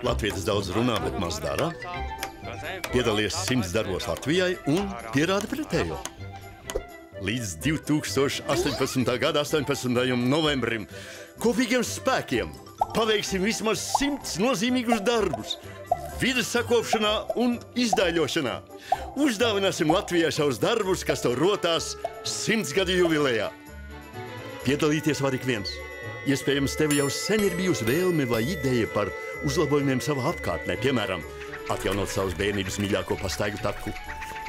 Latvijas daudz runā, bet maz dara. Piedalies 100 darbos Latvijai un pierāda pretējo. Līdz 2018. gada 18. novembrim kopīgiem spēkiem paveiksim vismaz 100 nozīmīgus darbus vides sakopšanā un izdaiļošanā. Uzdāvināsim Latvijai savus darbus, kas to rotās 100 gadu jubilejā. Piedalīties var ik viens. Iespējams, tev jau sen ir bijusi vēlme vai ideja par uzlabojumiem savā apkārtnē, piemēram, atjaunot savas bērnības mīļāko pastaigu taku,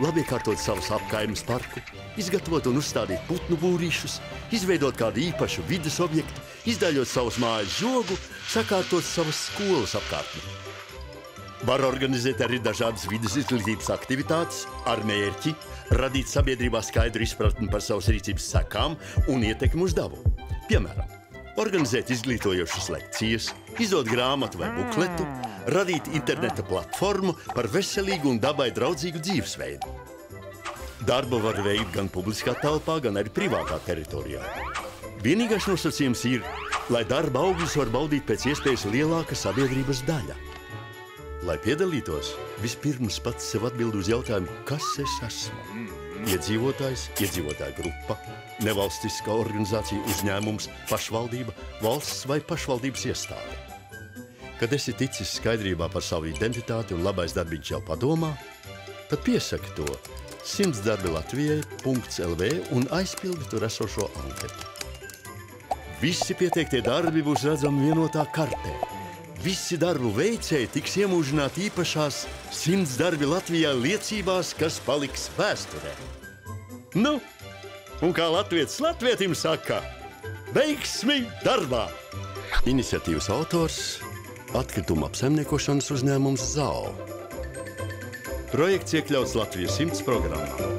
labi iekārtot savus apkaimes parku, izgatavot un uzstādīt putnu būrīšus, izveidot kādu īpašu vides objektu, izdaļot savus mājas žogu, sakārtot savas skolas apkārtni. Var organizēt arī dažādas vides izglītības aktivitātes ar mērķi radīt sabiedrībā skaidru izpratni par savas rīcības sekām un ietekmi uz dabu. Piemēram, organizēt izglītojošas lekcijas, izdot grāmatu vai bukletu, radīt interneta platformu par veselīgu un dabai draudzīgu dzīvesveidu. Darbu var veikt gan publiskā telpā, gan arī privātā teritorijā. Vienīgais nosacījums ir, lai darba augļus var baudīt pēc iespējas lielāka sabiedrības daļa. Lai piedalītos, vispirms pats sev atbild uz jautājumu, kas es esmu. Iedzīvotājs, iedzīvotāja grupa, nevalstiskā organizācija, uzņēmums, pašvaldība, valsts vai pašvaldības iestāde. Kad esi ticis skaidrībā par savu identitāti un labais darbiņš jau padomā, tad piesaki to 100darbilatvijai.lv un aizpildi tur esošo anketu. Visi pieteiktie darbi būs redzami vienotā kartē. Visi darbu veicēji tiks iemūžināti īpašās 100 darbi Latvijā liecībās, kas paliks vēsturē. Nu, un kā latvietis latvietim saka, veiksmi darbā! Iniciatīvas autors atkrituma apsaimniekošanas uzņēmums ZAO. Projekts iekļauts Latvijas 100 programmā.